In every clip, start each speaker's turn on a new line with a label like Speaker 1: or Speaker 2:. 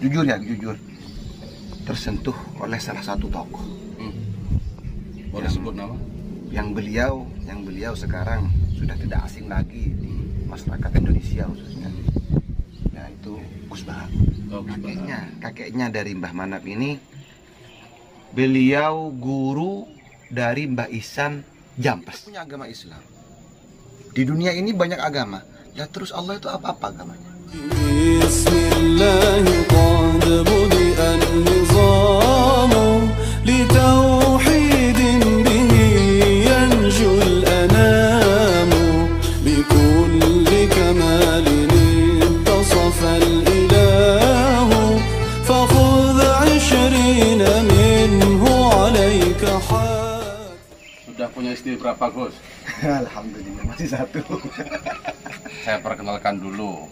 Speaker 1: jujur tersentuh oleh salah satu tokoh.
Speaker 2: Boleh sebut nama?
Speaker 1: Yang beliau sekarang sudah tidak asing lagi di masyarakat Indonesia khususnya. Yaitu Gus Bahak. Kakeknya dari Mbah Manap ini, beliau guru dari Mbah Ihsan Jampes. Punya agama Islam. Di dunia ini banyak agama. Ya terus Allah itu apa agamanya?
Speaker 2: Sudah punya istri berapa, Gus?
Speaker 1: Alhamdulillah masih satu.
Speaker 2: Saya perkenalkan dulu,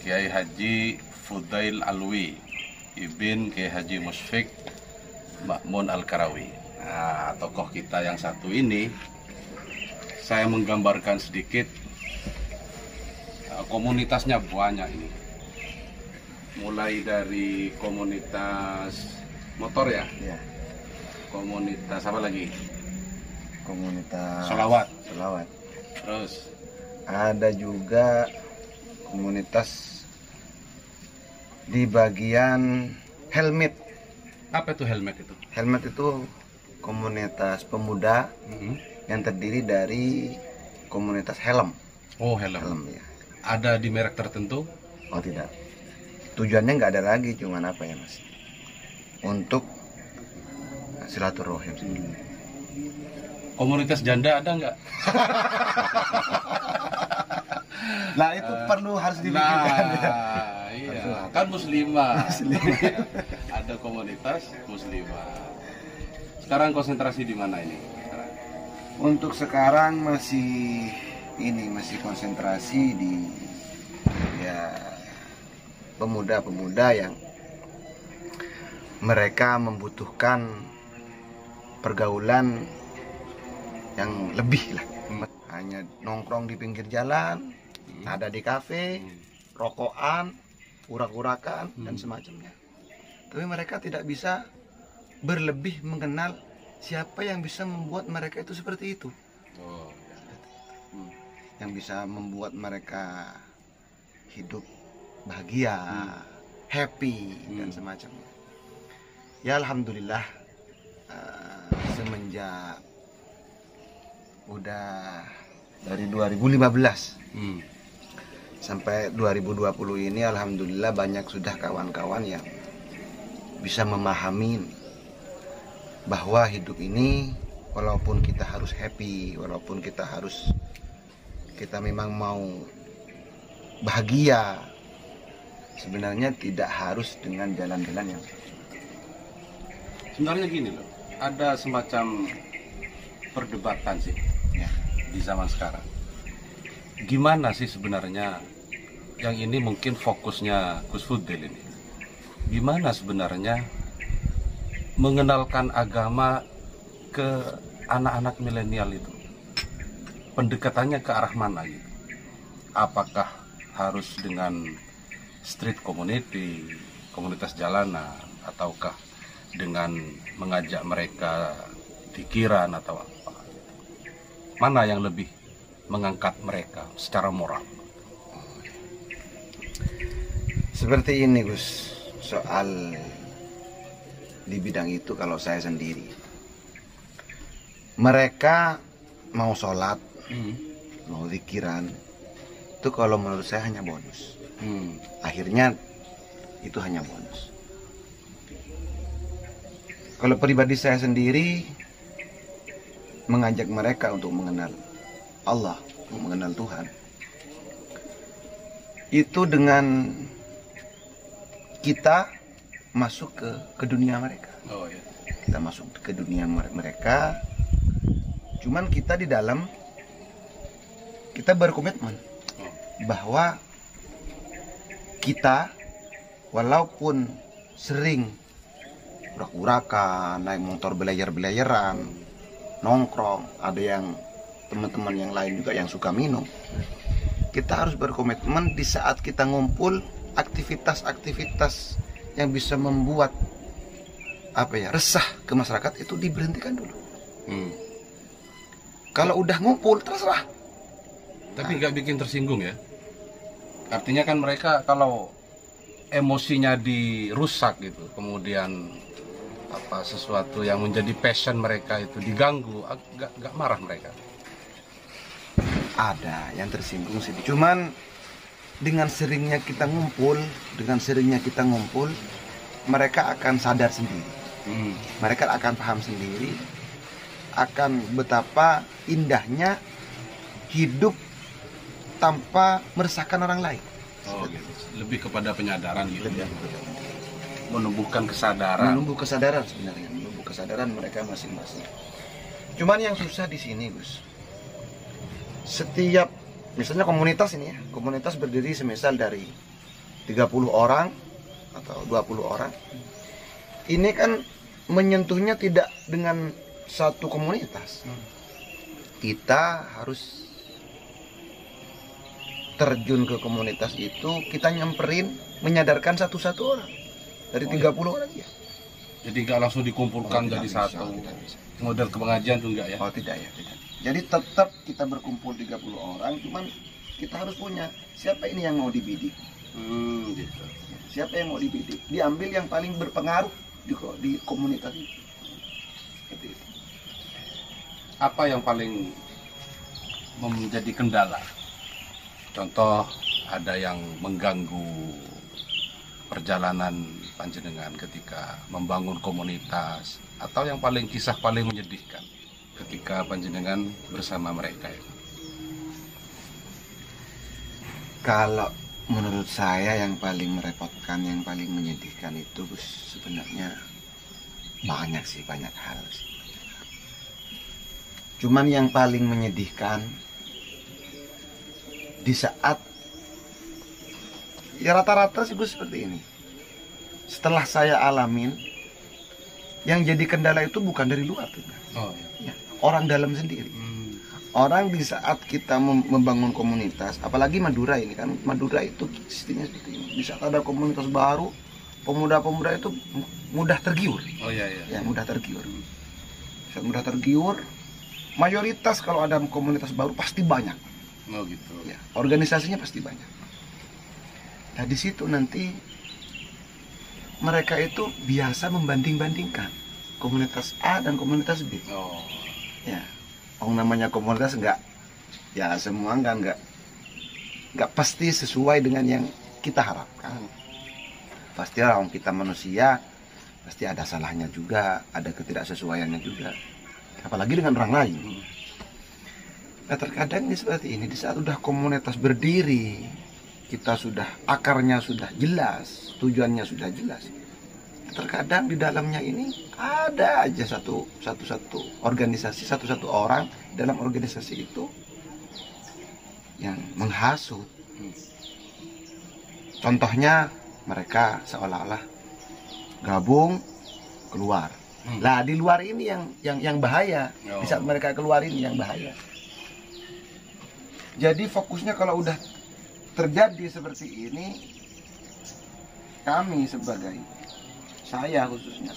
Speaker 2: Kiai Haji Fudail Alwi Ibn Kiai Haji Musfik Ma'mun Al-Karawi. Nah, tokoh kita yang satu ini, saya menggambarkan sedikit. Komunitasnya banyak ini. Mulai dari komunitas motor ya.
Speaker 1: Ya.
Speaker 2: Komunitas apa lagi?
Speaker 1: Komunitas
Speaker 2: Sholawat.
Speaker 1: Terus ada juga komunitas di bagian helmet.
Speaker 2: Apa itu helmet itu?
Speaker 1: Helmet itu komunitas pemuda yang terdiri dari komunitas helm.
Speaker 2: Oh, helm
Speaker 1: Ya.
Speaker 2: Ada di merek tertentu?
Speaker 1: Oh tidak. Tujuannya nggak ada lagi, cuman apa ya Mas? Untuk silaturahim.
Speaker 2: Komunitas janda ada nggak?
Speaker 1: Nah itu perlu harus dipikirkan.
Speaker 2: Iya, kan muslimah. Ada komunitas muslimah. Sekarang konsentrasi di mana ini?
Speaker 1: Untuk sekarang masih konsentrasi di ya pemuda-pemuda yang mereka membutuhkan pergaulan yang lebih lah. Hanya nongkrong di pinggir jalan, ada di kafe, rokokan, urak-urakan dan semacamnya. Tapi mereka tidak bisa berlebih mengenal siapa yang bisa membuat mereka itu seperti itu. Yang bisa membuat mereka hidup bahagia, happy dan semacamnya. Ya alhamdulillah, semenjak udah dari 2015 sampai 2020 ini alhamdulillah banyak sudah kawan-kawan yang bisa memahami bahwa hidup ini walaupun kita harus happy, walaupun kita memang mau bahagia, sebenarnya tidak harus dengan jalan-jalan yang
Speaker 2: sebenarnya gini loh, ada semacam perdebatan sih ya, di zaman sekarang. Gimana sih sebenarnya yang ini mungkin fokusnya Gus Fudail ini? Gimana sebenarnya mengenalkan agama ke anak-anak milenial itu? Pendekatannya ke arah mana gitu? Apakah harus dengan street community, komunitas jalanan, ataukah dengan mengajak mereka pikiran atau apa? Mana yang lebih mengangkat mereka secara moral?
Speaker 1: Seperti ini Gus, soal di bidang itu kalau saya sendiri, mereka mau sholat, mau zikiran, itu kalau menurut saya hanya bonus. Akhirnya itu hanya bonus. Kalau pribadi saya sendiri, mengajak mereka untuk mengenal Allah, mengenal Tuhan, itu dengan kita masuk ke dunia mereka. Kita masuk ke dunia mereka, cuman kita di dalam, kita berkomitmen bahwa kita walaupun sering urak-urakan, naik motor belajar-belajaran, nongkrong, ada yang teman-teman yang lain juga yang suka minum, kita harus berkomitmen di saat kita ngumpul, aktivitas-aktivitas yang bisa membuat resah ke masyarakat itu diberhentikan dulu. Kalau udah ngumpul terserah.
Speaker 2: Tapi nggak bikin tersinggung ya? Artinya kan mereka kalau emosinya dirusak gitu, kemudian sesuatu yang menjadi passion mereka itu diganggu, nggak marah mereka?
Speaker 1: Ada yang tersinggung sih. Cuman dengan seringnya kita ngumpul, mereka akan sadar sendiri. Mereka akan paham sendiri akan betapa indahnya hidup tanpa meresahkan orang lain.
Speaker 2: Oh, gitu. Lebih kepada penyadaran gitu. Menumbuhkan kesadaran.
Speaker 1: Menumbuh kesadaran sebenarnya, menumbuh kesadaran mereka masing-masing. Cuman yang susah di sini, Gus. Setiap misalnya komunitas ini ya, komunitas berdiri semisal dari 30 orang atau 20 orang. Ini kan menyentuhnya tidak dengan satu komunitas. Kita harus terjun ke komunitas itu, kita nyamperin, menyadarkan satu-satu orang dari 30 orang ya.
Speaker 2: Jadi nggak langsung dikumpulkan jadi satu. Model kepengajian tuh enggak ya?
Speaker 1: Oh tidak ya, tidak. Jadi tetap kita berkumpul 30 orang, cuman kita harus punya siapa ini yang mau dibidik.
Speaker 2: Gitu.
Speaker 1: Siapa yang mau dibidik? Diambil yang paling berpengaruh di komunitas itu. Seperti itu.
Speaker 2: Apa yang paling menjadi kendala? Contoh, ada yang mengganggu perjalanan panjenengan ketika membangun komunitas, atau yang kisah paling menyedihkan ketika panjenengan bersama mereka itu?
Speaker 1: Kalau menurut saya yang paling merepotkan, yang paling menyedihkan itu sebenarnya banyak hal sih. Cuman yang paling menyedihkan di saat ya rata-rata sih seperti ini. Setelah saya alamin, yang jadi kendala itu bukan dari luar tuh. Ya, orang dalam sendiri. Orang di saat kita membangun komunitas, apalagi Madura ini kan, Madura itu sistemnya seperti ini. Di saat ada komunitas baru, pemuda-pemuda itu mudah tergiur. Ya, mudah tergiur. Saat mudah tergiur, mayoritas kalau ada komunitas baru pasti banyak.
Speaker 2: Oh gitu.
Speaker 1: Ya, organisasinya pasti banyak. Nah di situ nanti mereka itu biasa membanding-bandingkan komunitas A dan komunitas B.
Speaker 2: Oh.
Speaker 1: Ya, namanya komunitas ya semua nggak pasti sesuai dengan yang kita harapkan. Pasti orang kita manusia, pasti ada salahnya juga, ada ketidaksesuaiannya juga. Apalagi dengan orang lain. Nah terkadang ini seperti ini, di saat udah komunitas berdiri, kita sudah akarnya sudah jelas, tujuannya sudah jelas. Terkadang di dalamnya ini ada aja satu organisasi, satu orang dalam organisasi itu yang menghasut. Contohnya mereka seolah-olah gabung keluar. Lah di luar ini yang bahaya. Di saat mereka keluar ini yang bahaya. Jadi fokusnya kalau udah terjadi seperti ini, kami saya khususnya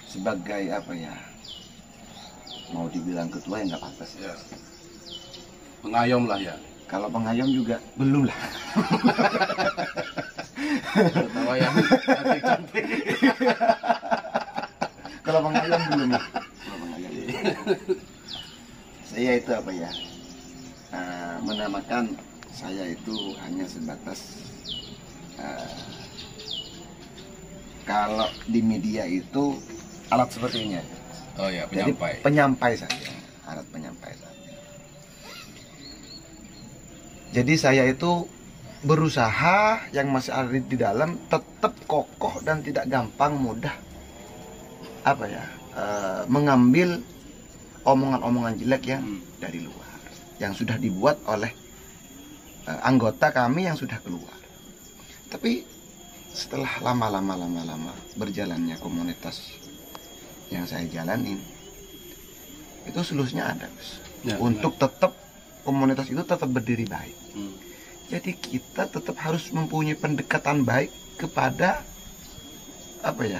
Speaker 1: sebagai apa ya, mau dibilang ketua ya nggak pantas ya.
Speaker 2: Pengayom lah ya.
Speaker 1: Kalau pengayom juga belum lah.
Speaker 2: Tertawa yang cantik-cantik.
Speaker 1: Kalau pengayom belum lah. Saya itu apa ya, menamakan saya itu hanya sebatas kalau di media itu alat seperti ini aja.
Speaker 2: Oh ya, penyampai.
Speaker 1: Jadi penyampai saja, alat penyampai saja. Jadi saya itu berusaha yang masih ada di dalam tetap kokoh dan tidak gampang mudah mengambil omongan-omongan jelek yang dari luar, yang sudah dibuat oleh anggota kami yang sudah keluar. Tapi setelah lama berjalannya komunitas yang saya jalanin, itu solusinya ada, Gus. Untuk tetap komunitas itu tetap berdiri baik. Jadi kita tetap harus mempunyai pendekatan baik kepada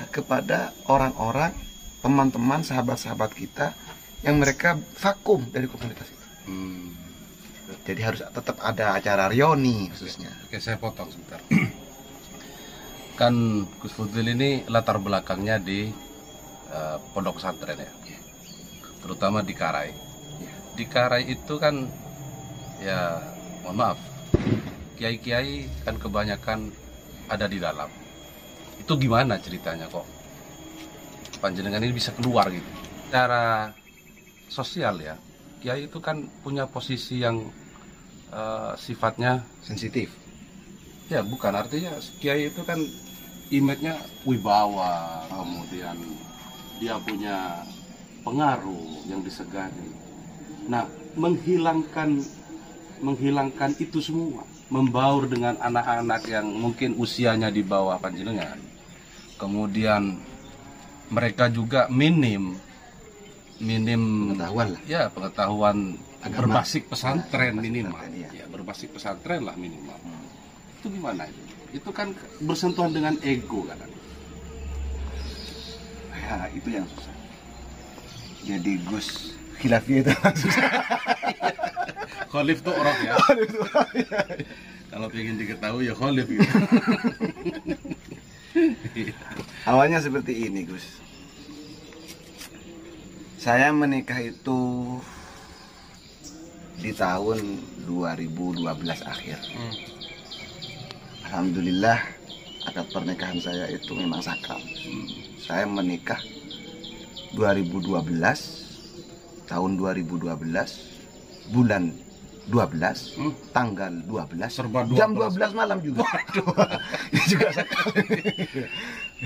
Speaker 1: kepada orang-orang, teman-teman, sahabat-sahabat kita yang mereka vakum dari komunitas itu. Jadi harus tetap ada acara reuni khususnya.
Speaker 2: Oke, saya potong sebentar. Kan Gus Fudil ini latar belakangnya di pondok pesantren ya, terutama di Karai. Di Karai itu kan ya, mohon maaf, kiai-kiai kan kebanyakan ada di dalam. Itu gimana ceritanya kok panjenengan ini bisa keluar gitu? Secara sosial ya, kiai itu kan punya posisi yang sifatnya
Speaker 1: Sensitif.
Speaker 2: ya, bukan, artinya kiai itu kan image-nya wibawa, kemudian dia punya pengaruh yang disegani. Nah, menghilangkan itu semua, membaur dengan anak-anak yang mungkin usianya di bawah panjenengan, kemudian mereka juga minim
Speaker 1: Pengetahuan lah.
Speaker 2: ya, pengetahuan
Speaker 1: Agama.
Speaker 2: berbasis pesantren
Speaker 1: Berbasis
Speaker 2: minimal
Speaker 1: pesantren, ya.
Speaker 2: ya, berbasis pesantren lah minimal. Itu gimana itu kan bersentuhan dengan ego kan.
Speaker 1: Ya, itu yang susah. Jadi Gus Khilafiyah itu susah.
Speaker 2: Khalif tuh orang ya. Kalau pengen diketahui ya Khalif gitu.
Speaker 1: Awalnya seperti ini, Gus. Saya menikah itu di tahun 2012 akhir. Alhamdulillah, akad pernikahan saya itu memang sakral. Saya menikah 2012, tahun 2012, bulan 12, tanggal 12,
Speaker 2: Serba
Speaker 1: jam
Speaker 2: 12.
Speaker 1: 12 malam juga. Ini juga sakral.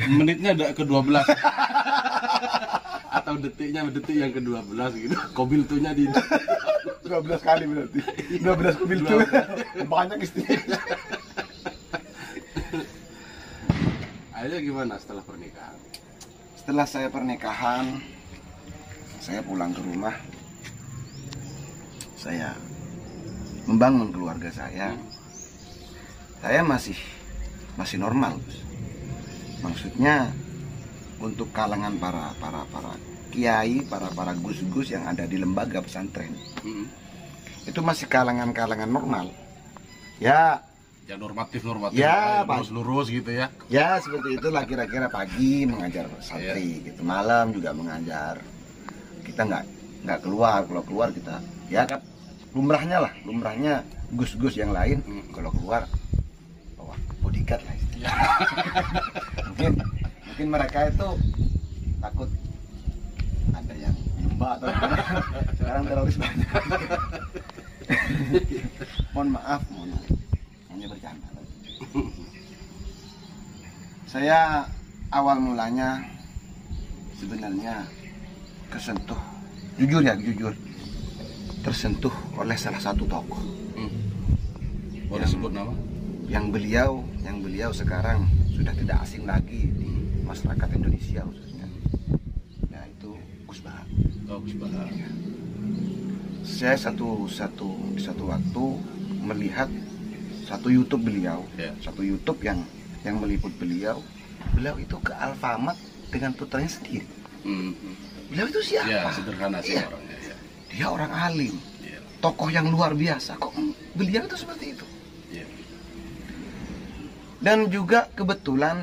Speaker 2: Menitnya ada ke-12 atau detik yang ke-12 gitu. Kobil tuhnya di
Speaker 1: 12 kali berarti. 12 kubil tuh. Banyak istrinya.
Speaker 2: Akhirnya gimana setelah pernikahan?
Speaker 1: Setelah saya pernikahan, saya pulang ke rumah. Saya membangun keluarga saya. Saya masih normal, Gus. Maksudnya untuk kalangan para kiai, para gus-gus yang ada di lembaga pesantren. Itu masih kalangan normal. Ya,
Speaker 2: normatif
Speaker 1: Ya,
Speaker 2: lurus gitu ya.
Speaker 1: ya seperti itulah kira-kira. Pagi mengajar santri gitu, malam juga mengajar. Kita nggak keluar. Kalau keluar kita ya kan lumrahnya gus-gus yang lain kalau keluar bawa bodyguard lah istilahnya. mungkin mereka itu takut ada yang nimba atau sekarang teroris banyak. mohon maaf hanya bercanda. Saya awal mulanya sebenarnya jujur tersentuh oleh salah satu tokoh.
Speaker 2: Boleh sebut nama?
Speaker 1: Yang beliau sekarang sudah tidak asing lagi di masyarakat Indonesia khususnya. Ya, itu Gus Bahar.
Speaker 2: Oh, Gus Bahar.
Speaker 1: Saya di satu waktu melihat satu YouTube beliau, satu YouTube yang meliput beliau itu ke Alfamart dengan putranya sendiri. Beliau itu siapa?
Speaker 2: Ya, sederhana sih orangnya. Ya.
Speaker 1: Dia orang alim, tokoh yang luar biasa. Kok beliau itu seperti itu?
Speaker 2: Ya.
Speaker 1: Dan juga kebetulan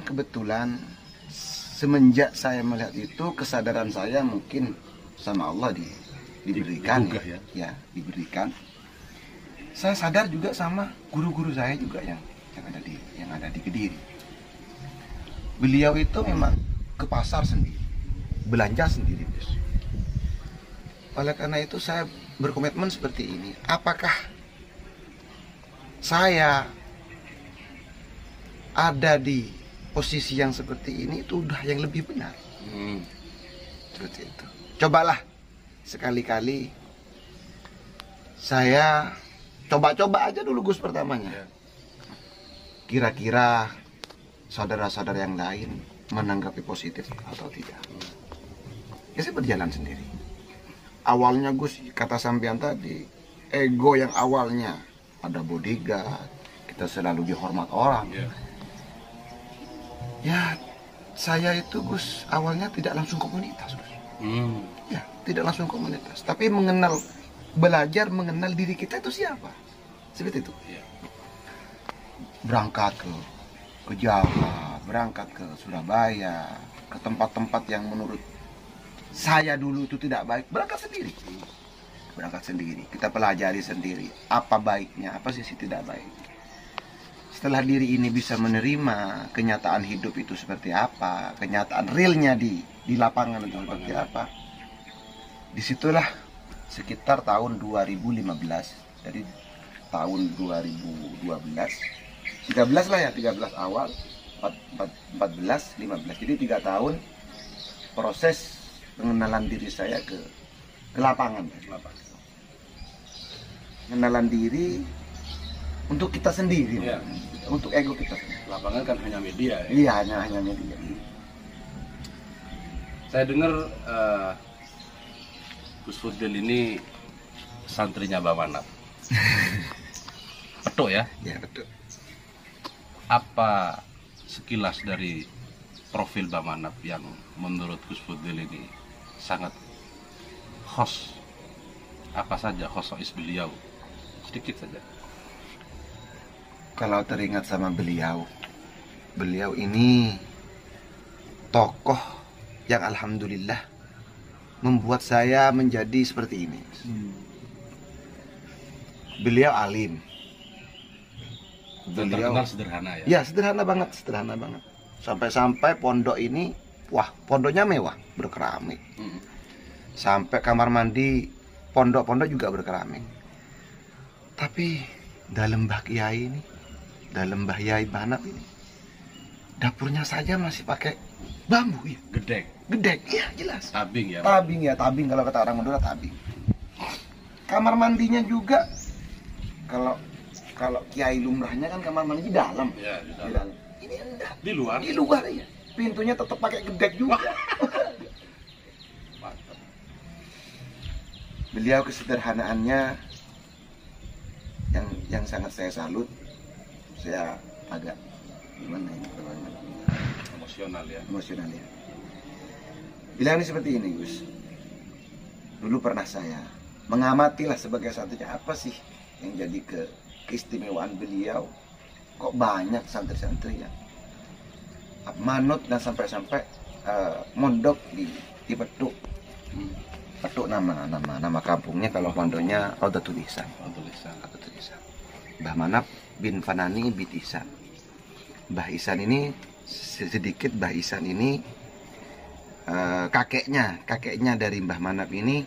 Speaker 1: semenjak saya melihat itu, kesadaran saya mungkin sama Allah diberikan diberikan. Saya sadar juga sama guru-guru saya juga yang ada di Kediri. Beliau itu memang ke pasar sendiri, belanja sendiri, Gus. Oleh karena itu saya berkomitmen seperti ini. Apakah saya ada di posisi yang seperti ini itu udah yang lebih benar? Seperti itu. Cobalah sekali-kali saya coba aja dulu, Gus, pertamanya. Kira-kira saudara-saudara yang lain menanggapi positif atau tidak. Ya, saya berjalan sendiri. Awalnya, Gus, kata sampean tadi, ego yang awalnya ada bodyguard, kita selalu dihormat orang.
Speaker 2: Iya.
Speaker 1: Ya, saya itu Gus awalnya tidak langsung komunitas, Gus. Ya, tidak langsung komunitas, tapi belajar mengenal diri kita itu siapa. Seperti itu.
Speaker 2: Iya.
Speaker 1: Berangkat ke Jawa, berangkat ke Surabaya, ke tempat-tempat yang menurut saya dulu itu tidak baik, berangkat sendiri. Berangkat sendiri, kita pelajari sendiri apa baiknya, apa sisi tidak baik. Setelah diri ini bisa menerima kenyataan hidup itu seperti apa, kenyataan realnya di lapangan itu seperti apa, disitulah sekitar tahun 2015, dari tahun 2012, 13 lah ya, 13 awal, 14, 15, jadi 3 tahun proses pengenalan diri saya ke lapangan. Pengenalan diri untuk kita sendiri,
Speaker 2: ya.
Speaker 1: Untuk ego kita sendiri.
Speaker 2: Lapangan kan hanya media ya?
Speaker 1: Iya, hanya media.
Speaker 2: Saya dengar Gus Fudel ini santrinya Mbah Manap. Betul ya?
Speaker 1: Ya, betul.
Speaker 2: Apa sekilas dari profil Mbah Manap yang menurut Gus Fudel ini sangat khos? Apa saja khosois beliau? Sedikit saja.
Speaker 1: Kalau teringat sama beliau ini tokoh yang alhamdulillah membuat saya menjadi seperti ini. Beliau alim. Beliau
Speaker 2: Terkenal sederhana ya?
Speaker 1: Ya, sederhana banget. Sampai-sampai pondok ini, wah, pondoknya mewah, berkeramik. Sampai kamar mandi pondok-pondok juga berkeramik. Tapi dalam Mbah Kiai ini, dalam Mbah Yai Manap ini, dapurnya saja masih pakai bambu ya. Gedek, ya jelas.
Speaker 2: Tabing ya?
Speaker 1: Tabing kalau kata orang Madura, tabing. Kamar mandinya juga, kalau Kiai lumrahnya kan kamar mandi di dalam.
Speaker 2: Ya, di
Speaker 1: Di dalam. Ini enggak.
Speaker 2: Di luar?
Speaker 1: Di luar ya. Pintunya tetap pakai gedek juga.
Speaker 2: Mantap.
Speaker 1: Beliau kesederhanaannya yang sangat saya salut. Saya agak gimana ini,
Speaker 2: Emosional ya?
Speaker 1: emosional ya. Bilang ini seperti ini, Gus. Dulu pernah saya mengamatilah sebagai satunya, apa sih yang jadi keistimewaan beliau. Kok banyak santri-santri yang manut dan sampai-sampai mondok di Petuk. Petuk nama kampungnya, kalau pondoknya Rodatul Ihsan. Mbah Manap bin Fanani bin Ihsan. Mbah Ihsan ini sedikit, Mbah Ihsan ini kakeknya dari Mbah Manap ini,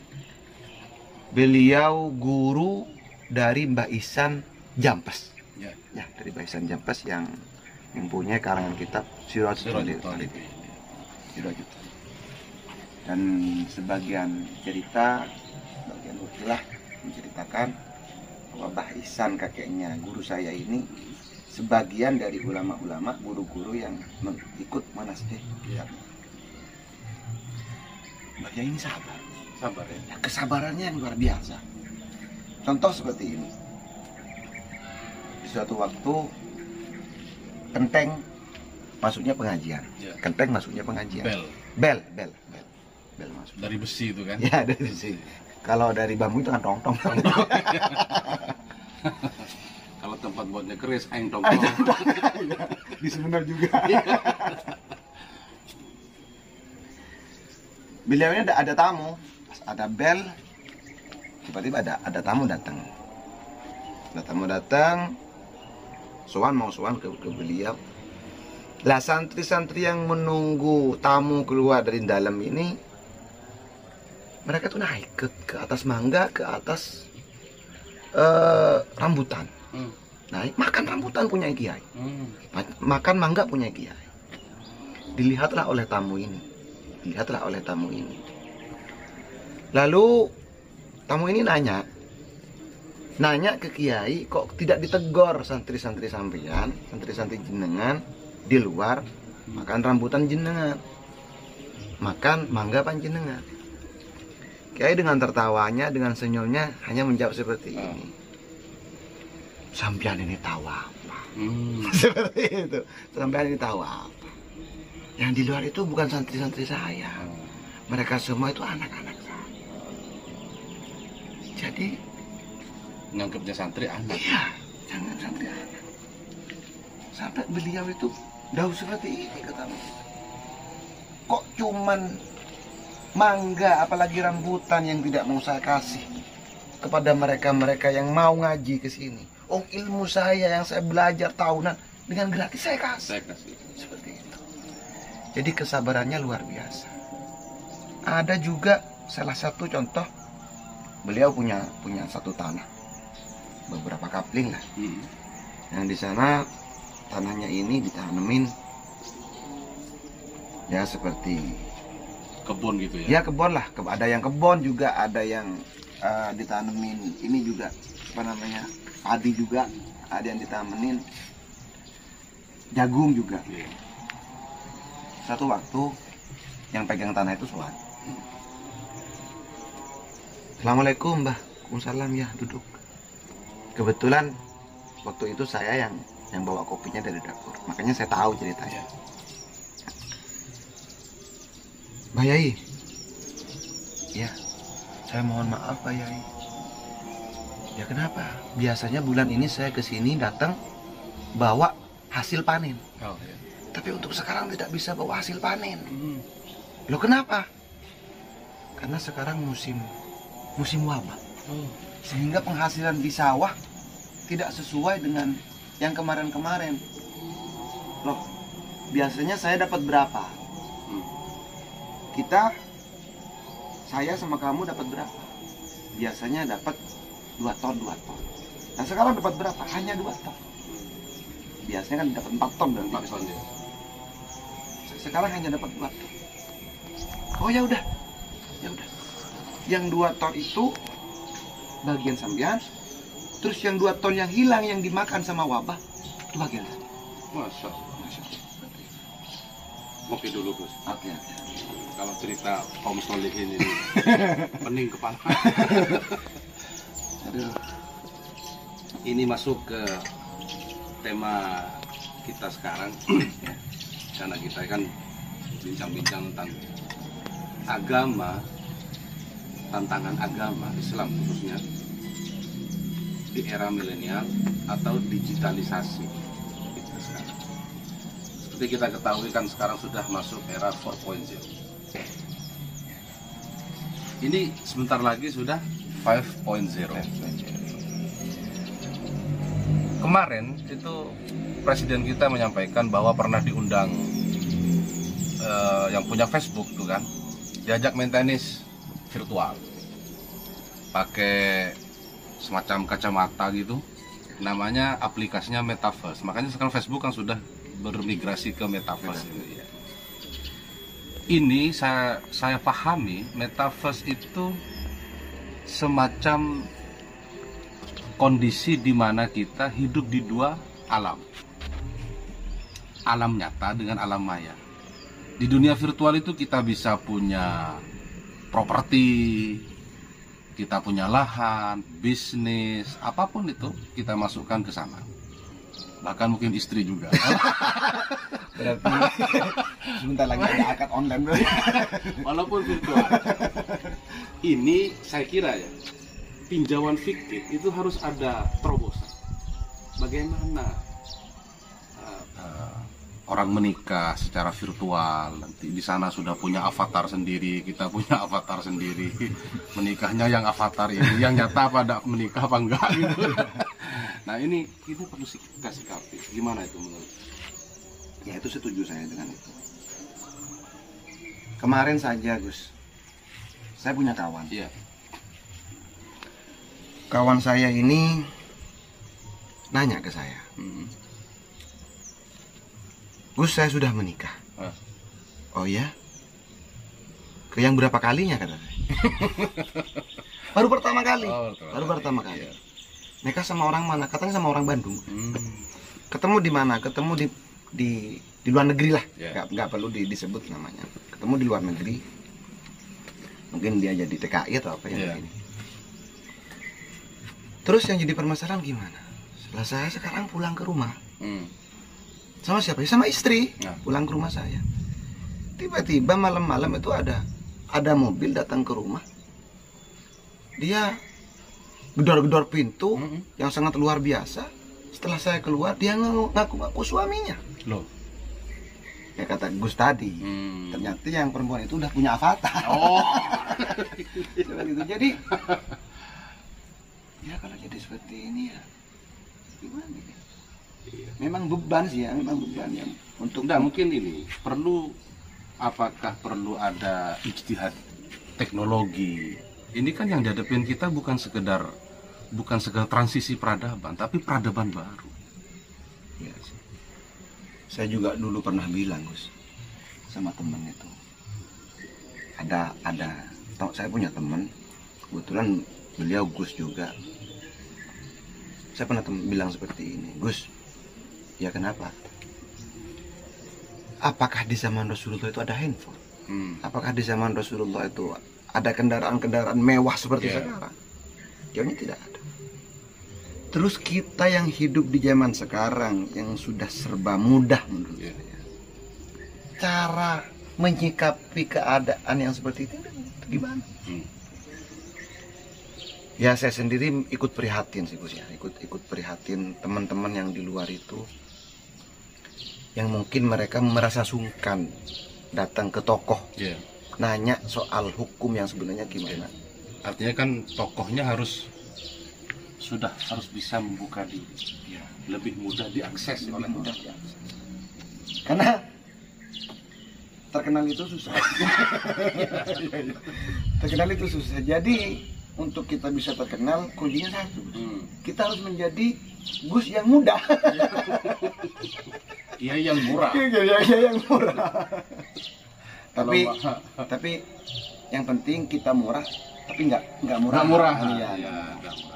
Speaker 1: beliau guru dari Mbah Ihsan Jampes. Ya, dari Mbah Ihsan Jampes yang mempunyai karangan kitab Siratul Talib. Dan sebagian cerita, sebagian ukilah menceritakan bahwa Mbah Ihsan kakeknya guru saya ini sebagian dari ulama-ulama, guru-guru yang ikut manasik. Ya. Mbah Yai ini sabar ya. Kesabarannya yang luar biasa. Contoh seperti ini. Di suatu waktu Kenteng masuknya pengajian.
Speaker 2: Ya.
Speaker 1: Kenteng masuknya pengajian. Bel masuk.
Speaker 2: Dari besi itu kan?
Speaker 1: Ya, dari besi. Kalau dari bambu itu kan tong-tong.
Speaker 2: Kalau tempat buatnya keris, aing tong.
Speaker 1: Di Semenar juga. Beliaunya ada tamu, pas ada bel, tiba-tiba ada tamu datang. Ada tamu datang, mau sowan ke beliau. Lah santri-santri yang menunggu tamu keluar dari dalam ini, mereka tuh naik ke atas mangga, ke atas rambutan. Naik makan rambutan punya kiai, makan mangga punya kiai. Dilihatlah oleh tamu ini. Lalu tamu ini nanya ke kiai, kok tidak ditegur santri-santri sampean, santri-santri jenengan di luar makan rambutan jenengan, makan mangga panjenengan. Kiai dengan tertawanya, dengan senyumnya hanya menjawab seperti ini. Sampean ini tahu apa? Seperti itu. Sampai ini tahu apa. Yang di luar itu bukan santri-santri saya. Mereka semua itu anak-anak saya. Jadi
Speaker 2: Nganggapnya santri anak.
Speaker 1: iya, jangan sampai anak. Sampai beliau itu daun seperti ini kata beliau. Kok cuman mangga apalagi rambutan yang tidak mau saya kasih kepada mereka-mereka yang mau ngaji ke sini. Oh, ilmu saya yang saya belajar tahunan dengan gratis saya kasih.
Speaker 2: Saya kasih.
Speaker 1: Seperti itu. Jadi kesabarannya luar biasa. Ada juga salah satu contoh, beliau punya satu tanah, beberapa kapling lah. Yang di sana tanahnya ini ditanemin ya seperti
Speaker 2: Kebun gitu ya.
Speaker 1: ya kebon lah. Ada yang kebon juga, ada yang ditanemin ini juga apa namanya padi juga, ada yang ditanemin jagung juga.
Speaker 2: Iya.
Speaker 1: Satu waktu yang pegang tanah itu soal. Assalamualaikum Mbah. Waalaikumsalam, ya duduk. Kebetulan waktu itu saya yang bawa kopinya dari dapur, makanya saya tahu ceritanya. Mbah Yai, ya saya mohon maaf Mbah Yai. Ya kenapa? Biasanya bulan ini saya kesini datang bawa hasil panen.
Speaker 2: Oh, iya.
Speaker 1: Tapi untuk sekarang tidak bisa bawa hasil panen. Loh kenapa? Karena sekarang musim wabah. Sehingga penghasilan di sawah tidak sesuai dengan yang kemarin-kemarin. Loh, biasanya saya dapat berapa? Saya sama kamu dapat berapa? Biasanya dapat 2 ton. Nah sekarang dapat berapa? Hanya 2 ton. Biasanya kan dapat 4 ton dan
Speaker 2: 4 ton ya.
Speaker 1: Sekarang hanya dapat 2 ton. Oh ya udah. Yang 2 ton itu bagian sambian, terus yang 2 ton yang hilang yang dimakan sama wabah itu bagian saya.
Speaker 2: Masya Allah. Oke dulu Gus.
Speaker 1: Oke.
Speaker 2: Kalau cerita kaum solihin ini pening kepala.
Speaker 1: Aduh.
Speaker 2: Ini masuk ke tema kita sekarang. Karena kita kan bincang-bincang tentang agama, tantangan agama Islam khususnya di era milenial atau digitalisasi kita sekarang. Seperti kita ketahui kan sekarang sudah masuk era 4.0. Ini sebentar lagi sudah 5.0. Kemarin itu presiden kita menyampaikan bahwa pernah diundang yang punya Facebook tuh kan, diajak main tenis virtual pakai semacam kacamata gitu, namanya aplikasinya Metaverse. Makanya sekarang Facebook kan sudah bermigrasi ke Metaverse. Ini saya pahami Metaverse itu semacam kondisi di mana kita hidup di 2 alam, alam nyata dengan alam maya. Di dunia virtual itu kita bisa punya properti, kita punya lahan, bisnis, apapun itu kita masukkan ke sana. Bahkan mungkin istri juga.
Speaker 1: Berarti sebentar lagi ada akad online.
Speaker 2: Walaupun virtual. Ini saya kira ya, pinjauan fiktif itu harus ada terobosan. Bagaimana orang menikah secara virtual, nanti di sana sudah punya avatar sendiri, kita punya avatar sendiri. Menikahnya yang avatar ini, yang nyata pada menikah apa enggak gitu. Nah ini kita perlu kita sikapi. Gimana itu menurut?
Speaker 1: Ya itu setuju saya dengan itu. Kemarin saja Gus, saya punya kawan.
Speaker 2: Iya.
Speaker 1: Kawan saya ini nanya ke saya, Gus, saya sudah menikah. Oh ya? Ke yang berapa kalinya kata saya? Baru pertama kali. Baru pertama kali.
Speaker 2: Iya.
Speaker 1: Nikah sama orang mana? Katanya sama orang Bandung. Ketemu di mana? Ketemu di luar negeri lah.
Speaker 2: Yeah.
Speaker 1: Nggak perlu disebut namanya. Ketemu di luar negeri. Mungkin dia jadi TKI atau apa yang ini. Terus yang jadi permasalahan gimana? Setelah saya sekarang pulang ke rumah, Sama siapa? Ya, sama istri.
Speaker 2: Ya.
Speaker 1: Pulang ke rumah saya. Tiba-tiba malam-malam itu ada mobil datang ke rumah. Dia gedor-gedor pintu yang sangat luar biasa. Setelah saya keluar, dia ngaku-ngaku suaminya.
Speaker 2: Loh.
Speaker 1: Ya kata Gus tadi, ternyata yang perempuan itu udah punya avatar.
Speaker 2: Oh.
Speaker 1: Gitu. Jadi, ya kalau jadi seperti ini ya, gimana ya? Memang beban sih ya, memang beban yang untuk.
Speaker 2: Enggak, mungkin ini apakah perlu ada ijtihad teknologi? Ini kan yang dihadapin kita bukan sekedar transisi peradaban, tapi peradaban baru.
Speaker 1: Ya, sih. Saya juga dulu pernah bilang, Gus, sama temen itu. Saya punya teman, kebetulan beliau Gus juga. Saya pernah bilang seperti ini, Gus, ya kenapa? Apakah di zaman Rasulullah itu ada handphone? Apakah di zaman Rasulullah itu ada kendaraan-kendaraan mewah seperti sekarang? Jawabnya tidak ada. Terus kita yang hidup di zaman sekarang yang sudah serba mudah menurut saya, cara menyikapi keadaan yang seperti itu gimana? Ya saya sendiri ikut prihatin sih Gus ya, ikut prihatin teman-teman yang di luar itu, yang mungkin mereka merasa sungkan datang ke tokoh, nanya soal hukum yang sebenarnya gimana.
Speaker 2: Artinya kan tokohnya harus bisa membuka diri, lebih mudah diakses oleh orang.
Speaker 1: Karena terkenal itu susah. Terkenal itu susah. Jadi untuk kita bisa terkenal kuncinya satu. Kita harus menjadi Gus yang mudah.
Speaker 2: Iya yang murah.
Speaker 1: Iya yang murah. Tapi yang penting kita murah, tapi nggak murah.
Speaker 2: Nggak murah.
Speaker 1: Iya.
Speaker 2: Nggak murah.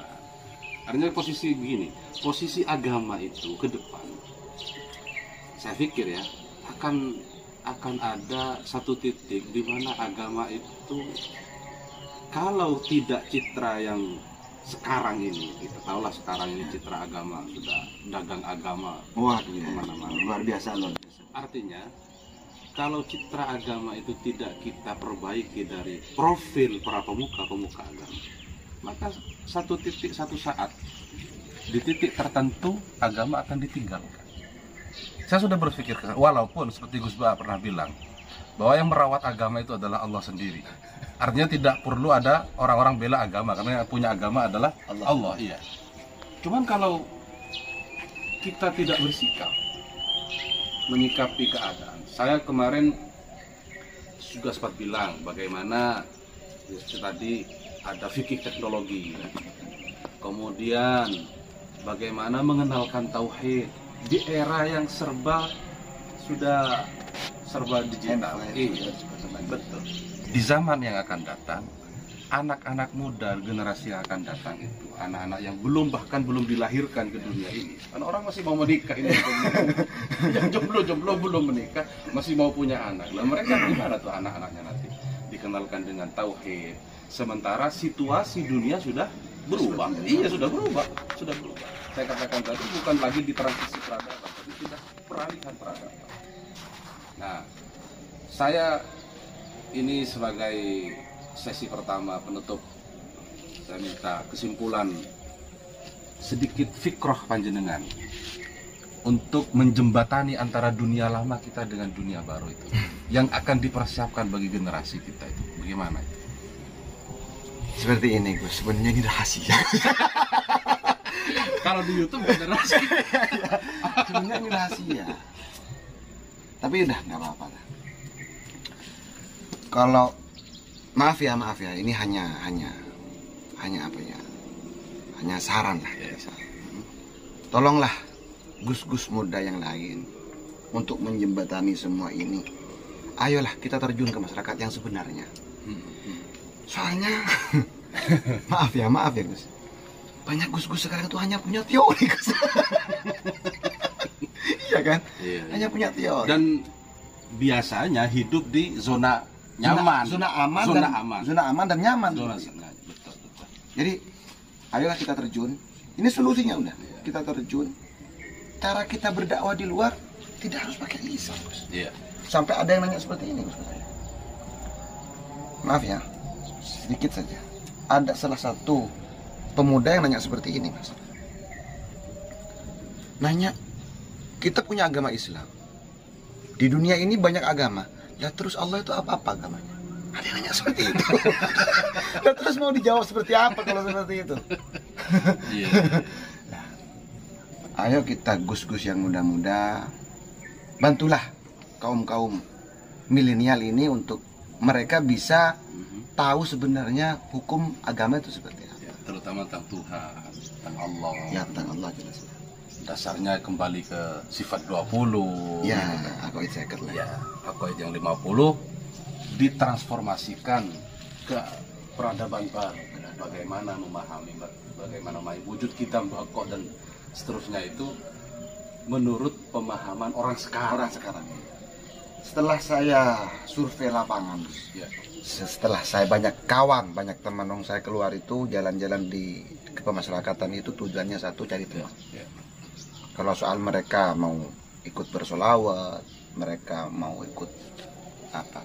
Speaker 2: Artinya posisi begini, posisi agama itu ke depan, saya pikir ya akan ada satu titik di mana agama itu, kalau tidak citra yang sekarang ini, kita tahulah sekarang ini citra agama sudah dagang agama, kemana-mana,
Speaker 1: luar biasa loh.
Speaker 2: Artinya kalau citra agama itu tidak kita perbaiki dari profil para pemuka agama, maka satu saat di titik tertentu agama akan ditinggalkan. Saya sudah berpikir, walaupun seperti Gus Ba pernah bilang bahwa yang merawat agama itu adalah Allah sendiri. Artinya tidak perlu ada orang-orang bela agama, karena yang punya agama adalah Allah. Iya. Cuman kalau kita tidak bersikap menyikapi keadaan, saya kemarin juga sempat bilang bagaimana tadi ada fikih teknologi, kemudian bagaimana mengenalkan tauhid di era yang serba digital. Betul. Di zaman yang akan datang, anak-anak muda generasi yang akan datang itu, anak-anak yang bahkan belum dilahirkan ke dunia ini, kan orang masih mau menikah ini, yang jomblo belum menikah masih mau punya anak. Lah mereka gimana tuh anak-anaknya nanti dikenalkan dengan tauhid, sementara situasi dunia sudah berubah. Iya, sudah berubah. Saya katakan tadi bukan lagi di transisi peradaban, tapi sudah peralihan peradaban. Nah, saya ini sebagai sesi pertama penutup, saya minta kesimpulan sedikit fikroh panjenengan untuk menjembatani antara dunia lama kita dengan dunia baru itu, yang akan dipersiapkan bagi generasi kita itu. Bagaimana itu?
Speaker 1: Seperti ini Gus, sebenarnya ini rahasia.
Speaker 2: Kalau di YouTube bener rahasia.
Speaker 1: Sebenarnya ini rahasia. Tapi udah nggak apa-apa lah. Kalau maaf ya, ini hanya apa ya? Hanya saran lah. Tolonglah Gus-gus muda yang lain untuk menjembatani semua ini. Ayolah kita terjun ke masyarakat yang sebenarnya. Soalnya maaf ya Gus, banyak gus-gus sekarang itu hanya punya teori Gus. Iya kan? Iya. Hanya punya teori.
Speaker 2: Dan biasanya hidup di zona nyaman,
Speaker 1: zona aman dan nyaman.
Speaker 2: Betul.
Speaker 1: Jadi ayolah kita terjun. Ini solusinya udah. Kita terjun. cara kita berdakwah di luar tidak harus pakai lisan, Gus.
Speaker 2: Iya.
Speaker 1: Sampai ada yang nanya seperti ini, Gus. Maaf ya, sedikit saja. Ada salah satu pemuda yang nanya seperti ini, Mas. Nanya, kita punya agama Islam. Di dunia ini banyak agama. Ya terus Allah itu apa agamanya? Ada yang nanya seperti itu. Ya terus mau dijawab seperti apa kalau seperti itu?
Speaker 2: Iya.
Speaker 1: Nah, ayo kita Gus-Gus yang muda-muda, bantulah kaum-kaum milenial ini untuk mereka bisa tahu sebenarnya hukum agama itu seperti apa.
Speaker 2: Ya, terutama tentang Tuhan, tentang Allah.
Speaker 1: Ya, tentang Allah jelas.
Speaker 2: Dasarnya kembali ke sifat 20.
Speaker 1: Ya, aku second lah.
Speaker 2: Ya, aqaid yang 50 ditransformasikan ke peradaban baru. Bagaimana memahami, bagaimana memahami wujud kita, aqaid dan seterusnya itu menurut pemahaman orang sekarang.
Speaker 1: Orang sekarang. Setelah saya survei lapangan,
Speaker 2: Ya.
Speaker 1: setelah saya banyak kawan, banyak teman yang saya keluar itu jalan-jalan di kemasyarakatan itu tujuannya satu, cari teman.
Speaker 2: Ya.
Speaker 1: Kalau soal mereka mau ikut bersolawat, mereka mau ikut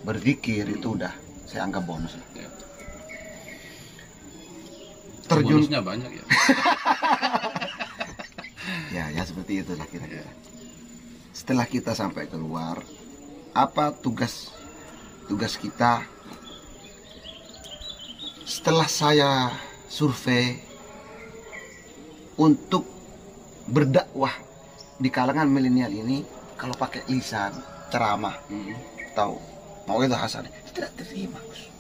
Speaker 1: berzikir, itu udah saya anggap bonus lah.
Speaker 2: Ya.
Speaker 1: Terjun
Speaker 2: Bonusnya banyak ya.
Speaker 1: ya seperti itulah kira-kira. Setelah kita sampai keluar, apa tugas kita? Setelah saya survei untuk berdakwah di kalangan milenial ini, kalau pakai lisan ceramah atau mau itu hasan tidak terima, Gus.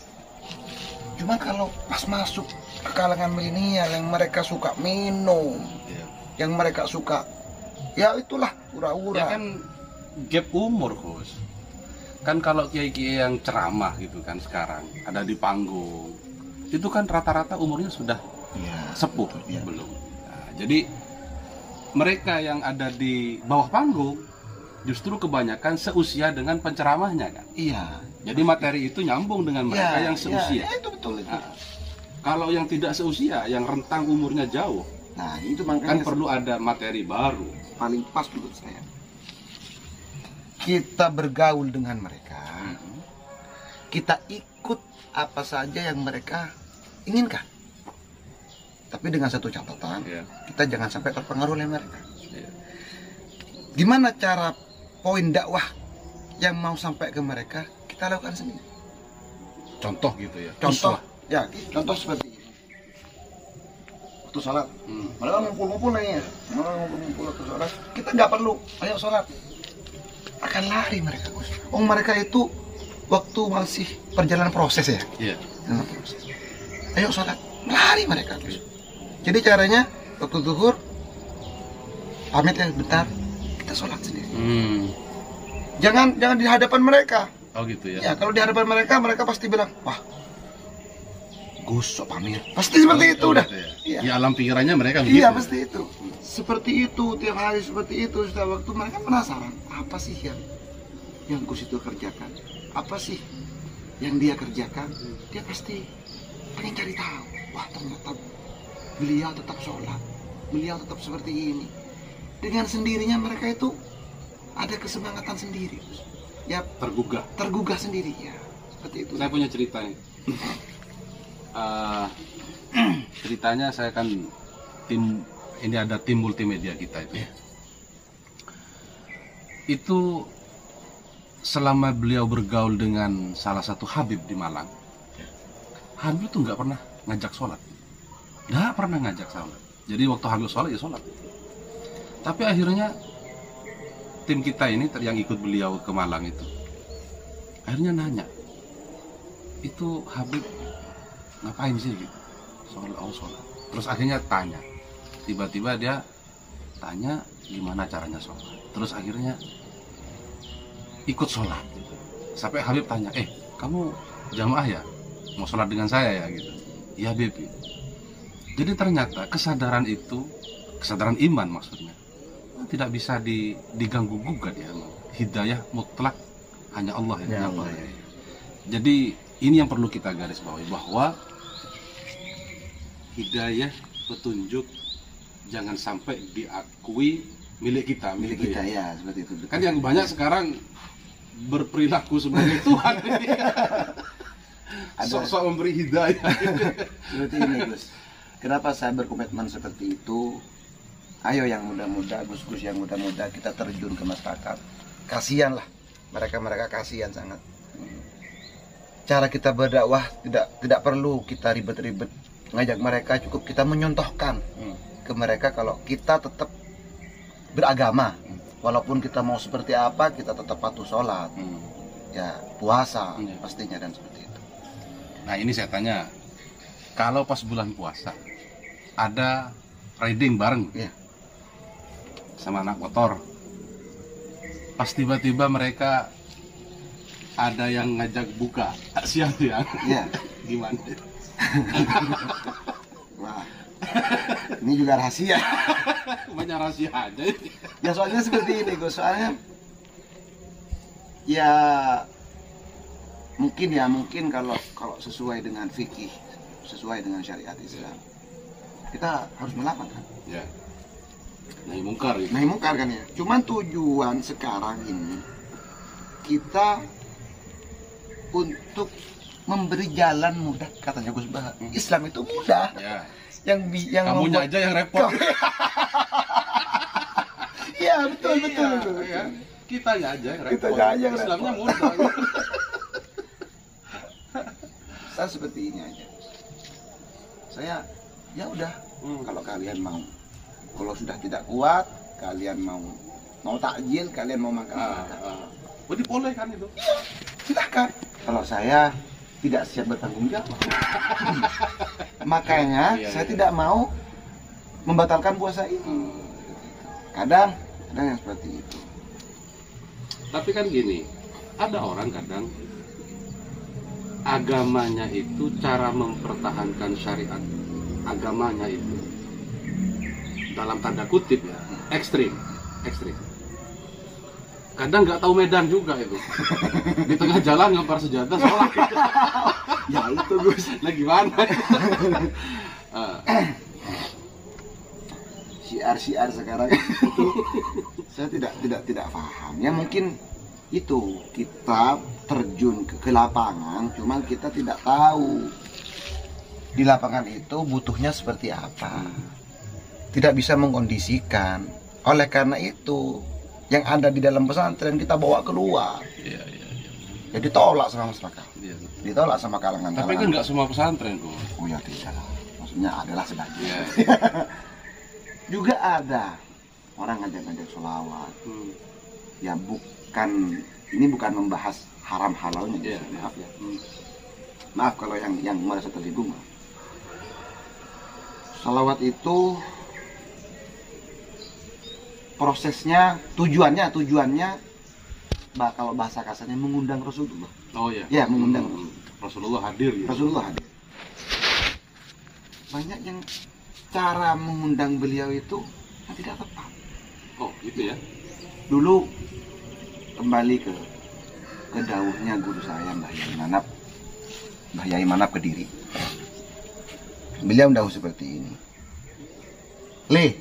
Speaker 1: Cuma kalau pas masuk ke kalangan milenial yang mereka suka minum, yang mereka suka, ya itulah ura-ura.
Speaker 2: Ya kan gap umur, Gus. Kan kalau kiai-kiai yang ceramah gitu kan sekarang ada di panggung, itu kan rata-rata umurnya sudah sepuh,
Speaker 1: ya.
Speaker 2: Belum. Nah, jadi mereka yang ada di bawah panggung justru kebanyakan seusia dengan penceramahnya kan.
Speaker 1: Iya.
Speaker 2: Jadi materi itu nyambung dengan mereka yang seusia.
Speaker 1: Ya, itu betul itu.
Speaker 2: Nah, kalau yang tidak seusia, yang rentang umurnya jauh,
Speaker 1: nah itu
Speaker 2: kan
Speaker 1: makanya
Speaker 2: perlu ada materi baru.
Speaker 1: paling pas menurut saya. Kita bergaul dengan mereka, kita ikut apa saja yang mereka inginkan. Tapi dengan satu catatan, kita jangan sampai terpengaruh oleh mereka. Gimana cara poin dakwah yang mau sampai ke mereka, kita lakukan sendiri.
Speaker 2: Contoh gitu ya.
Speaker 1: Contoh, ya, contoh seperti ini. Waktu sholat, mereka ngumpul-ngumpul nih ya, mereka ngumpul-ngumpul waktu sholat. Kita nggak perlu, ayo sholat. Akan lari mereka, Gus. Oh, mereka itu waktu masih perjalanan proses ya.
Speaker 2: Iya.
Speaker 1: Proses. Ayo sholat, lari mereka, Gus. Jadi caranya waktu zuhur pamit ya bentar, kita sholat sendiri. Jangan di hadapan mereka.
Speaker 2: Oh gitu ya.
Speaker 1: Ya kalau di hadapan mereka, mereka pasti bilang, wah, Gus sok pamit. Pasti seperti itu udah.
Speaker 2: Gitu ya.
Speaker 1: Iya.
Speaker 2: Di alam pikirannya mereka
Speaker 1: Iya
Speaker 2: begitu.
Speaker 1: pasti itu. Seperti itu tiap hari seperti itu. Setiap waktu mereka penasaran apa sih yang Gus itu kerjakan, apa sih yang dia kerjakan. Dia pasti pengen cari tahu. Wah ternyata beliau tetap sholat, beliau tetap seperti ini. Dengan sendirinya mereka itu ada kesemangatan sendiri, Gus. Ya tergugah sendiri ya. Seperti itu.
Speaker 2: Saya punya cerita nih. Ceritanya saya kan ini ada tim multimedia kita itu. Itu selama beliau bergaul dengan salah satu Habib di Malang, Habib tuh nggak pernah ngajak sholat, nggak pernah ngajak sholat. Jadi waktu Habib sholat ya sholat. Tapi akhirnya tim kita ini yang ikut beliau ke Malang itu, akhirnya nanya, itu Habib ngapain sih gitu? Sholat. Terus akhirnya tanya, tiba-tiba dia tanya gimana caranya sholat. Terus akhirnya ikut sholat. Sampai Habib tanya, kamu jamaah ya? Mau sholat dengan saya ya gitu? Ya Habib. Jadi ternyata kesadaran itu, kesadaran iman maksudnya, tidak bisa diganggu gugat ya. Hidayah mutlak hanya Allah yang
Speaker 1: Allah.
Speaker 2: Jadi ini yang perlu kita garis bawahi, bahwa hidayah petunjuk jangan sampai diakui milik kita,
Speaker 1: milik
Speaker 2: gitu
Speaker 1: kita
Speaker 2: ya.
Speaker 1: ya, seperti itu.
Speaker 2: Kan yang banyak sekarang berperilaku sebagai Tuhan. Sok-sok memberi hidayah.
Speaker 1: Seperti ini Gus. Kenapa saya berkomitmen seperti itu? Ayo yang muda-muda, Gus-Gus yang muda-muda, kita terjun ke masyarakat. Kasihan lah, mereka kasihan sangat. Cara kita berdakwah tidak perlu kita ribet-ribet ngajak mereka, cukup kita menyontohkan ke mereka kalau kita tetap beragama. Walaupun kita mau seperti apa, kita tetap patuh sholat, ya puasa pastinya dan seperti itu.
Speaker 2: Nah ini saya tanya, kalau pas bulan puasa ada riding bareng sama anak motor, pas tiba-tiba mereka ada yang ngajak buka siang-siang, gimana?
Speaker 1: Wah, ini juga rahasia.
Speaker 2: Banyak rahasia aja.
Speaker 1: Ya soalnya seperti ini Gus, soalnya ya mungkin kalau sesuai dengan fikih, sesuai dengan syariat Islam, kita harus melakukan kan?
Speaker 2: Ya. Nahi mungkar gitu.
Speaker 1: Nahi mungkar kan ya. Cuman tujuan sekarang ini kita untuk memberi jalan mudah, katanya Gus Bah. Islam itu mudah.
Speaker 2: Ya.
Speaker 1: Yang
Speaker 2: kamunya aja yang repot.
Speaker 1: Iya betul.
Speaker 2: Ya. Kitanya aja yang repot.
Speaker 1: Kita aja yang
Speaker 2: Islamnya
Speaker 1: repot.
Speaker 2: mudah.
Speaker 1: Saya seperti ini aja. Saya ya udah, kalau kalian mau, kalau sudah tidak kuat, kalian mau takjil, kalian mau makan.
Speaker 2: Boleh kan itu?
Speaker 1: Silakan. Kalau saya tidak siap bertanggung jawab. Makanya saya tidak mau membatalkan puasa ini. Kadang yang seperti itu.
Speaker 2: Tapi kan gini, ada orang kadang agamanya itu, cara mempertahankan syariat agamanya itu dalam tanda kutip ya, ekstrim. Kadang nggak tahu medan juga itu. Di tengah jalan ngempar senjata sholat.
Speaker 1: Ya itu Gus.
Speaker 2: Nah gimana?
Speaker 1: Siar sekarang itu saya tidak paham. Ya mungkin itu kita terjun ke lapangan, cuman kita tidak tahu di lapangan itu butuhnya seperti apa. Tidak bisa mengkondisikan. Oleh karena itu, yang ada di dalam pesantren kita bawa keluar.
Speaker 2: Iya.
Speaker 1: Jadi tolak sama masyarakat.
Speaker 2: Iya.
Speaker 1: Ditolak sama kalangan.
Speaker 2: Tapi kan nggak semua pesantren kok.
Speaker 1: Oh ya tidak. Maksudnya adalah sebagian.
Speaker 2: Iya.
Speaker 1: Juga ada orang ngajak-ngajak sholawat. Ya ini bukan membahas haram halalnya. Maaf ya. Maaf kalau yang merasa tersinggung. Sholawat itu prosesnya, tujuannya kalau bahasa kasarnya mengundang Rasulullah.
Speaker 2: Oh iya.
Speaker 1: Ya, mengundang
Speaker 2: Rasulullah hadir gitu.
Speaker 1: Rasulullah hadir. Banyak yang cara mengundang beliau itu tidak tepat.
Speaker 2: Oh, gitu ya.
Speaker 1: Dulu kembali ke dawuhnya guru saya Mbah Yai Manap Kediri. Beliau dawuh seperti ini. Le,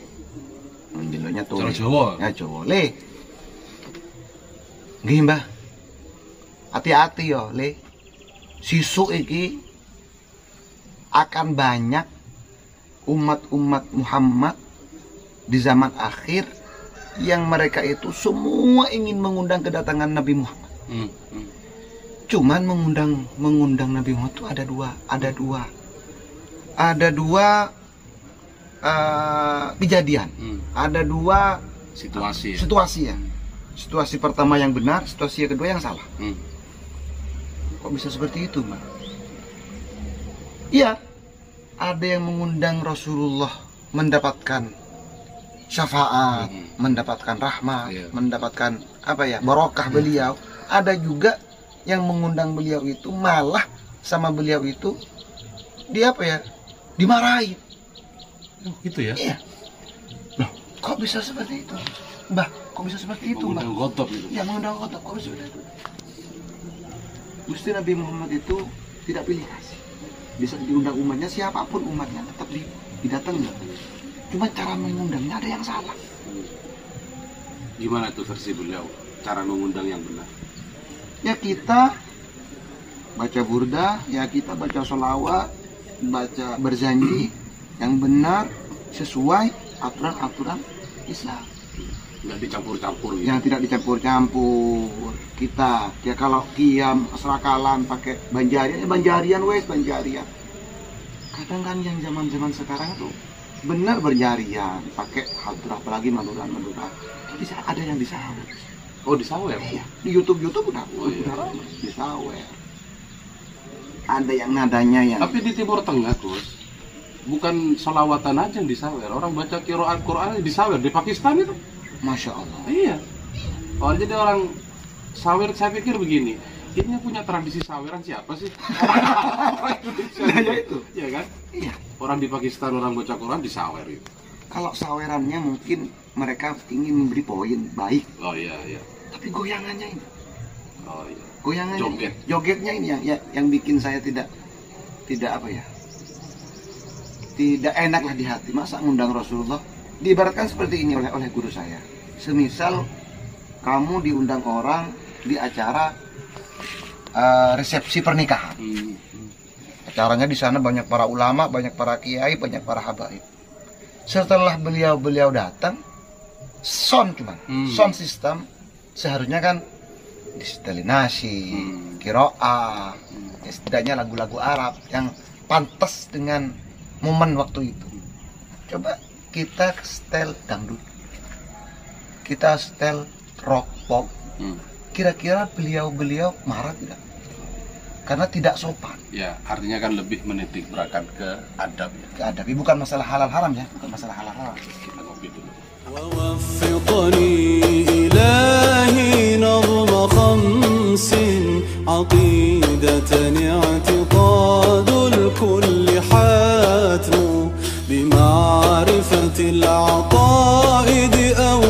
Speaker 1: menjeloknya tuh.
Speaker 2: Jawa.
Speaker 1: Ya Jawa. Le. Nggih, Mbah. Hati-hati yo, Le. Sisuk iki akan banyak umat-umat Muhammad di zaman akhir yang mereka itu semua ingin mengundang kedatangan Nabi Muhammad. Cuman mengundang Nabi Muhammad itu ada dua kejadian. Ada dua situasi ya. Situasi pertama yang benar, situasi yang kedua yang salah. Kok bisa seperti itu, Mbak? Iya, ada yang mengundang Rasulullah mendapatkan syafaat, mendapatkan rahmat, mendapatkan barokah beliau. Ada juga yang mengundang beliau itu malah sama beliau itu dimarahin.
Speaker 2: Oh, gitu ya?
Speaker 1: Iya. Loh, kok bisa seperti itu? Mbah, kok bisa seperti itu, Mbah?
Speaker 2: Mengundang gotop gitu.
Speaker 1: Ya, mengundang gotop, kok bisa seperti itu? Gusti Nabi Muhammad itu tidak pilih kasih. Bisa diundang umatnya, siapapun umatnya tetap didatangi. Cuma cara mengundangnya ada yang salah.
Speaker 2: Gimana tuh versi beliau cara mengundang yang benar?
Speaker 1: Ya kita baca burda, ya kita baca sholawat, baca berjanji yang benar sesuai aturan-aturan Islam.
Speaker 2: Nggak dicampur-campur gitu.
Speaker 1: Yang tidak dicampur-campur. Kita ya kalau kiam serakalan pakai banjarian, ya banjarian wes banjarian. Kadang kan yang zaman sekarang tuh benar berjarian pakai hadrah, apalagi maduran. Tapi ada yang disawer.
Speaker 2: Oh, disawer?
Speaker 1: Iya, di YouTube udah disawer. Ada yang nadanya yang.
Speaker 2: Tapi di Timur Tengah, Gus, bukan sholawatan aja yang disawer. Orang baca qiraat Quran disawer di Pakistan itu.
Speaker 1: Masya Allah.
Speaker 2: Iya. Oh, jadi orang sawer, saya pikir begini. Ini yang punya tradisi saweran siapa sih? Orang Indonesia.
Speaker 1: Nah, ya itu.
Speaker 2: Iya kan?
Speaker 1: Iya.
Speaker 2: Orang di Pakistan orang baca Quran disawer itu.
Speaker 1: Kalau sawerannya mungkin mereka ingin memberi poin baik.
Speaker 2: Oh iya.
Speaker 1: Tapi goyangannya ini.
Speaker 2: Oh iya.
Speaker 1: Goyangannya. Jogetnya ini yang bikin saya tidak apa ya? Tidak enak lah di hati. Masa ngundang Rasulullah? Diibaratkan seperti ini oleh guru saya. Semisal kamu diundang orang di acara resepsi pernikahan. Acaranya di sana banyak para ulama, banyak para kiai, banyak para habaib. Setelah beliau datang, sound system seharusnya kan disetelin nasi, qiraah, setidaknya lagu-lagu Arab yang pantas dengan momen waktu itu. Coba kita setel dangdut, kita setel rock pop, kira-kira beliau marah tidak? Karena tidak sopan.
Speaker 2: Ya, artinya kan lebih menitik beratkan ke adab ya.
Speaker 1: Ke adab, bukan masalah halal haram ya, bukan masalah halal haram.
Speaker 2: Kita ngopi dulu.
Speaker 3: ووفقني إلهي نظم خمس عقيدة اعتقاد الكل حاتم بمعرفة العقائد أو